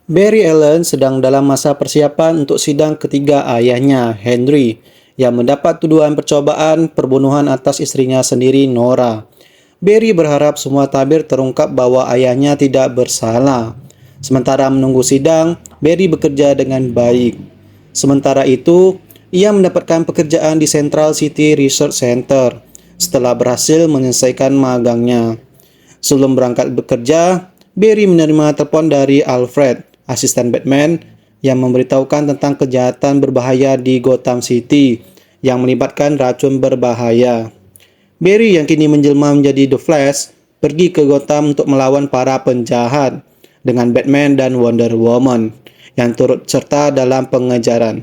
Barry Allen sedang dalam masa persiapan untuk sidang ketiga ayahnya, Henry, yang mendapat tuduhan percobaan perbunuhan atas istrinya sendiri, Nora. Barry berharap semua tabir terungkap bahwa ayahnya tidak bersalah. Sementara menunggu sidang, Barry bekerja dengan baik. Sementara itu, ia mendapatkan pekerjaan di Central City Research Center setelah berhasil menyelesaikan magangnya. Sebelum berangkat bekerja, Barry menerima telepon dari Alfred, asisten Batman, yang memberitahukan tentang kejahatan berbahaya di Gotham City yang melibatkan racun berbahaya. Barry yang kini menjelma menjadi The Flash pergi ke Gotham untuk melawan para penjahat dengan Batman dan Wonder Woman yang turut serta dalam pengejaran.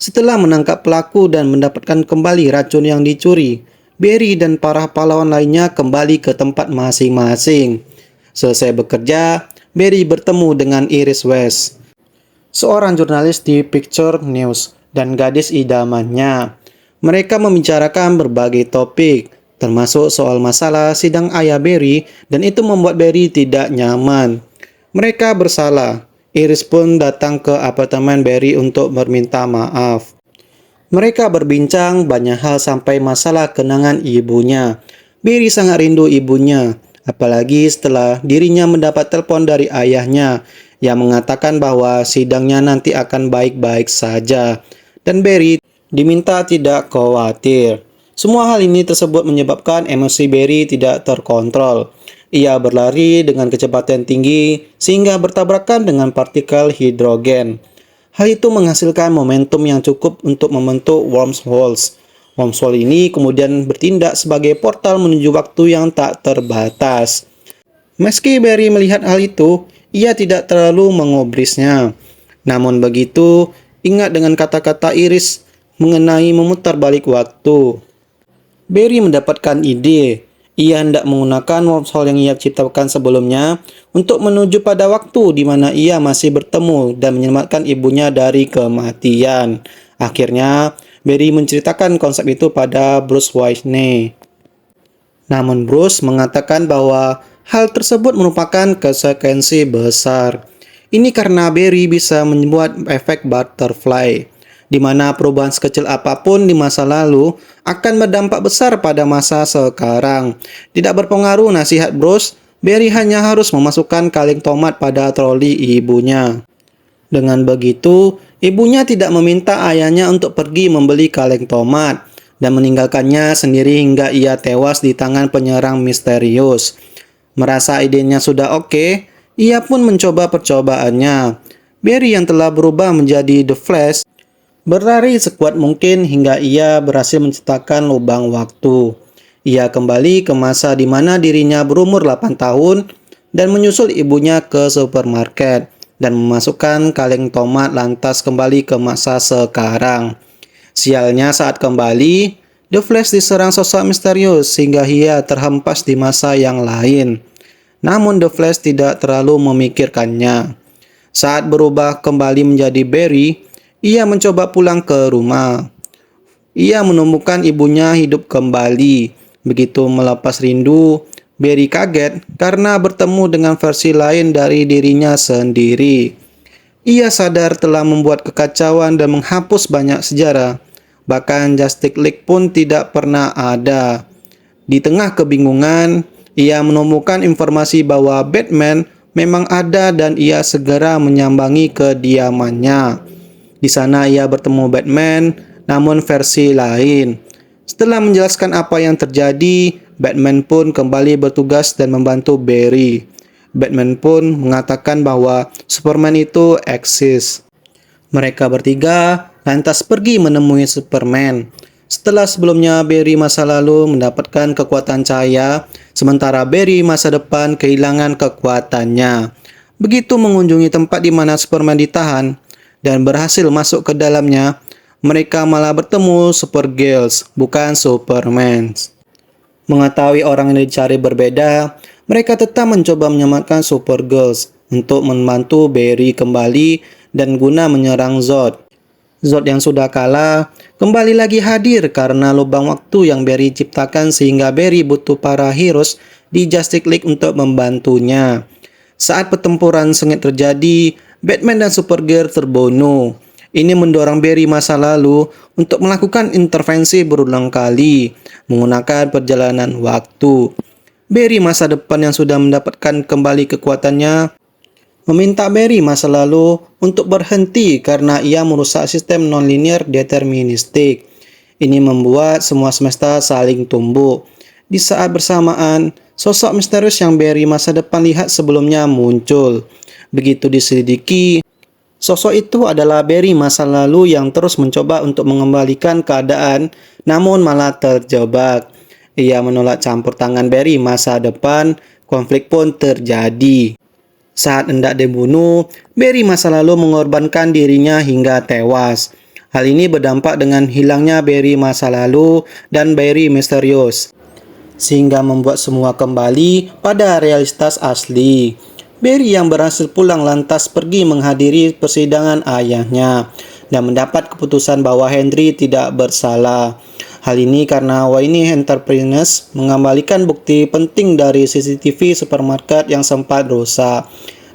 Setelah menangkap pelaku dan mendapatkan kembali racun yang dicuri, Barry dan para pahlawan lainnya kembali ke tempat masing-masing. Selesai bekerja, Barry bertemu dengan Iris West, seorang jurnalis di Picture News, dan gadis idamannya. Mereka membicarakan berbagai topik, termasuk soal masalah sidang ayah Barry, dan itu membuat Barry tidak nyaman. Mereka bersalah. Iris pun datang ke apartemen Barry untuk meminta maaf. Mereka berbincang banyak hal sampai masalah kenangan ibunya. Barry sangat rindu ibunya, apalagi setelah dirinya mendapat telepon dari ayahnya yang mengatakan bahwa sidangnya nanti akan baik-baik saja. Dan Barry diminta tidak khawatir. Semua hal ini tersebut menyebabkan emosi Barry tidak terkontrol. Ia berlari dengan kecepatan tinggi sehingga bertabrakan dengan partikel hidrogen. Hal itu menghasilkan momentum yang cukup untuk membentuk wormholes. Wormhole ini kemudian bertindak sebagai portal menuju waktu yang tak terbatas. Meski Barry melihat hal itu, ia tidak terlalu mengubrisnya. Namun begitu, ingat dengan kata-kata Iris mengenai memutar balik waktu. Barry mendapatkan ide. Ia hendak menggunakan wormhole yang ia ciptakan sebelumnya untuk menuju pada waktu di mana ia masih bertemu dan menyelamatkan ibunya dari kematian. Akhirnya, Barry menceritakan konsep itu pada Bruce Wayne. Namun Bruce mengatakan bahwa hal tersebut merupakan konsekuensi besar. Ini karena Barry bisa membuat efek butterfly, di mana perubahan sekecil apapun di masa lalu akan berdampak besar pada masa sekarang. Tidak berpengaruh nasihat Bruce, Barry hanya harus memasukkan kaleng tomat pada troli ibunya. Dengan begitu, ibunya tidak meminta ayahnya untuk pergi membeli kaleng tomat dan meninggalkannya sendiri hingga ia tewas di tangan penyerang misterius. Merasa idenya sudah oke, ia pun mencoba percobaannya. Barry yang telah berubah menjadi The Flash berlari sekuat mungkin hingga ia berhasil menciptakan lubang waktu. Ia kembali ke masa di mana dirinya berumur 8 tahun dan menyusul ibunya ke supermarket dan memasukkan kaleng tomat lantas kembali ke masa sekarang. Sialnya saat kembali, The Flash diserang sosok misterius sehingga ia terhempas di masa yang lain. Namun The Flash tidak terlalu memikirkannya. Saat berubah kembali menjadi Barry, ia mencoba pulang ke rumah. Ia menemukan ibunya hidup kembali. Begitu melepas rindu, Barry kaget karena bertemu dengan versi lain dari dirinya sendiri. Ia sadar telah membuat kekacauan dan menghapus banyak sejarah. Bahkan Justice League pun tidak pernah ada. Di tengah kebingungan, ia menemukan informasi bahwa Batman memang ada dan ia segera menyambangi kediamannya. Di sana ia bertemu Batman, namun versi lain. Setelah menjelaskan apa yang terjadi, Batman pun kembali bertugas dan membantu Barry. Batman pun mengatakan bahwa Superman itu eksis. Mereka bertiga lantas pergi menemui Superman. Setelah sebelumnya Barry masa lalu mendapatkan kekuatan cahaya, sementara Barry masa depan kehilangan kekuatannya. Begitu mengunjungi tempat di mana Superman ditahan dan berhasil masuk ke dalamnya, mereka malah bertemu Supergirls, bukan Superman. Mengetahui orang yang dicari berbeda, mereka tetap mencoba menyelamatkan Supergirls untuk membantu Barry kembali dan guna menyerang Zod. Zod yang sudah kalah kembali lagi hadir karena lubang waktu yang Barry ciptakan sehingga Barry butuh para heroes di Justice League untuk membantunya. Saat pertempuran sengit terjadi, Batman dan Supergirl terbunuh. Ini mendorong Barry masa lalu untuk melakukan intervensi berulang kali menggunakan perjalanan waktu. Barry masa depan yang sudah mendapatkan kembali kekuatannya meminta Barry masa lalu untuk berhenti karena ia merusak sistem nonlinear deterministik. Ini membuat semua semesta saling tumbuk. Di saat bersamaan, sosok misterius yang Barry masa depan lihat sebelumnya muncul. Begitu diselidiki, sosok itu adalah Barry masa lalu yang terus mencoba untuk mengembalikan keadaan, namun malah terjebak. Ia menolak campur tangan Barry masa depan, konflik pun terjadi. Saat hendak dibunuh, Barry masa lalu mengorbankan dirinya hingga tewas. Hal ini berdampak dengan hilangnya Barry masa lalu dan Barry misterius, sehingga membuat semua kembali pada realitas asli. Barry yang berhasil pulang lantas pergi menghadiri persidangan ayahnya dan mendapat keputusan bahwa Henry tidak bersalah. Hal ini karena Wayne Enterprises mengembalikan bukti penting dari CCTV supermarket yang sempat rusak.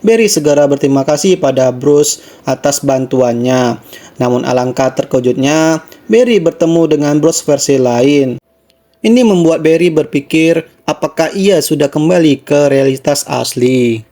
Barry segera berterima kasih pada Bruce atas bantuannya. Namun alangkah terkejutnya, Barry bertemu dengan Bruce versi lain. Ini membuat Barry berpikir apakah ia sudah kembali ke realitas asli.